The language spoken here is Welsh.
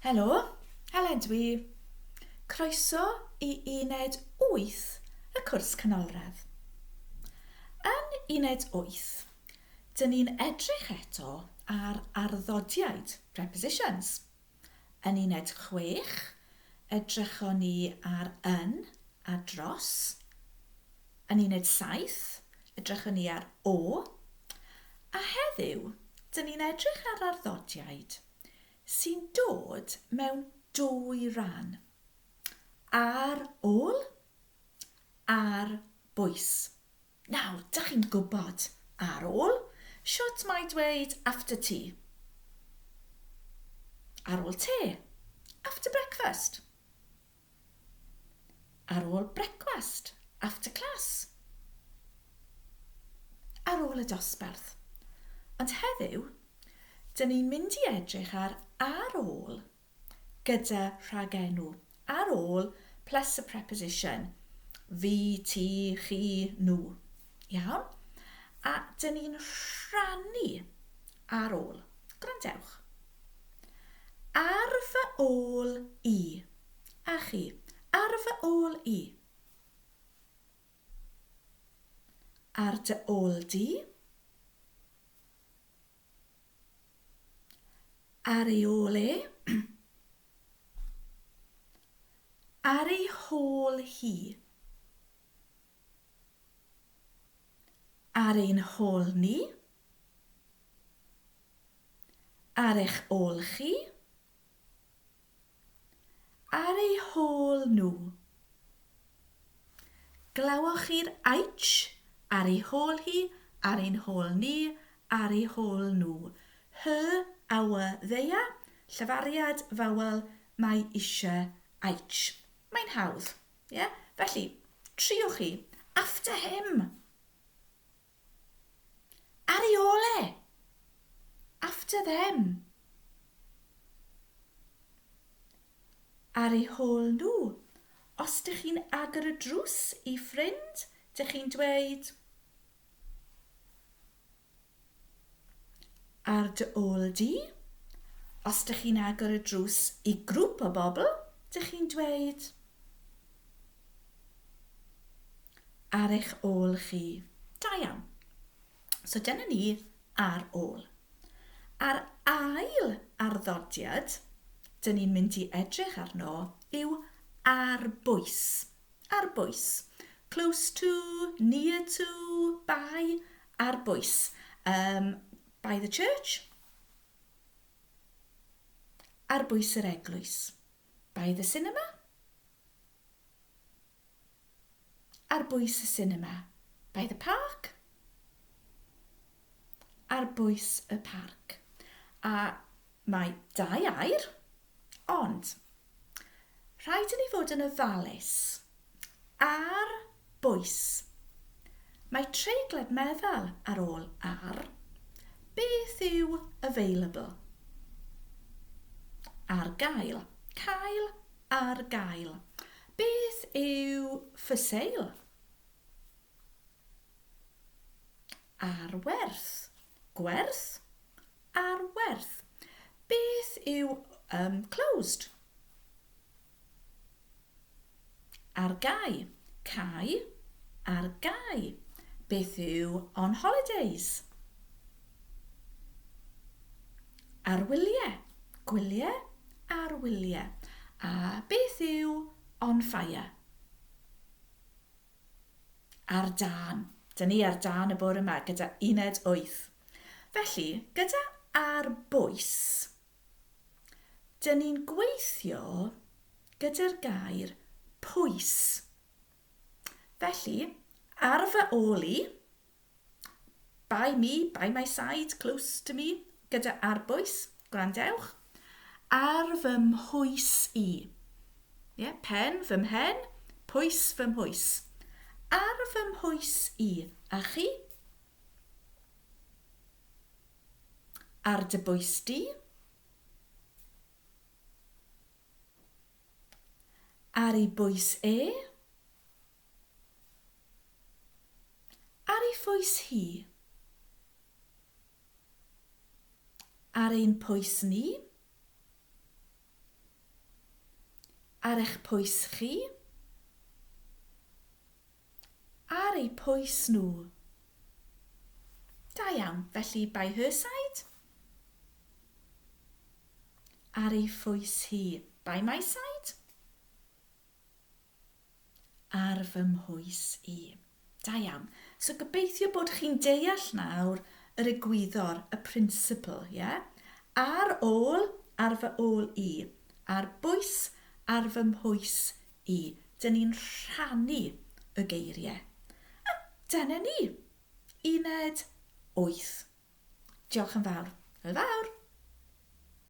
Helo, Helen dwi. Croeso i uned 8 y cwrs Canolradd. Yn uned 8, dyn ni'n edrych eto ar arddodiaid, prepositions. Yn uned 6, edrychon ni ar yn a dros. Yn uned 7, edrychon ni ar o. A heddiw, dyn ni'n edrych ar arddodiaid sy'n dod mewn 2 ran. Ar ôl, ar bwys. Nawr, dych chi'n gwybod ar ôl? Shwt mae dweud after tea? Ar ôl te? After breakfast? Ar ôl brecwast? After class? Ar ôl y dosbarth. Ond heddiw, dyn ni'n mynd i edrych ar ôl gyda rhagenw. Ar ôl plus y preposition. Fi, ti, chi, nhw. Iawn? A dyn ni'n rhannu ar ôl. Gwrandewch. Ar fy ôl i. A chi. Ar fy ôl i. Ar dy ôl di. Ar ei ôl e. Ar ei hôl hi. Ar ein hôl ni. Ar eich ôl chi. Ar ei hôl nhw. Glywch chi'r eich ar ei hôl hi, ar ein hôl ni, ar ei hôl nhw. Hy, awy, ddeia, llafariad fawel, mae eisiau eich. Mae'n hawdd. Yeah? Felly, triwch chi. After him. Ar ei ôl e. After them. Ar ei hôl nhw. Os ydych chi'n agor y drws i ffrind, ydych chi'n dweud ar dy ôl di. Os ydych chi'n agor y drws i grŵp o bobl, ydych chi'n dweud ar eich ôl chi. Da iawn. So dyna ni ar ôl. A'r ail arddodiad dyn ni'n mynd i edrych arno yw ar bwys. Ar bwys. Close to, near to, by, ar bwys. By the church. Ar bwys yr eglwys. By the cinema. Ar bwys y cinema. By the park. Ar bwys y parc. A mae 2 air, ond rhaid i ni fod yn ofalus. Ar bwys. Mae treiglad meddal ar ôl ar. Beth yw available? Ar gael. Cael ar gael. Beth yw for sale? Ar werth. Gwerth. Ar werth. Beth yw closed? Ar gau. Cau. Ar gau. Beth yw on holidays? Ar wyliau. Gwyliau. Ar wyliau. A beth yw on fire? Ar dan. Dyn ni ar dan y bore yma gyda uned 8. Felly, gyda ar bwys, dyn ni'n gweithio gyda'r gair pwys. Felly, ar fy ôl i, by me, by my side, close to me, gyda ar bwys, gwrandewch. Ar fy mhwys i. Yeah, pen fy mhen, pwys fy mhwys. Ar fy mhwys i. A chi? Ar dy bwys di. Ar ei bwys e. Ar ei phwys hi. Ar ein pwys ni. ar eich pwys chi, ar eu pwys nhw. Da iawn, felly by her side, ar ei phwys hi, by my side, ar fy mhwys i. Da iawn. So gobeithio bod chi'n deall nawr yr egwyddor, y principle, yeah? Ar ôl, ar fy ôl i. Ar bwys, ar fy mhwys i. Dyn ni'n rhannu y geiriau. A dyna ni. Uned 8. Diolch yn fawr. Hwyl fawr.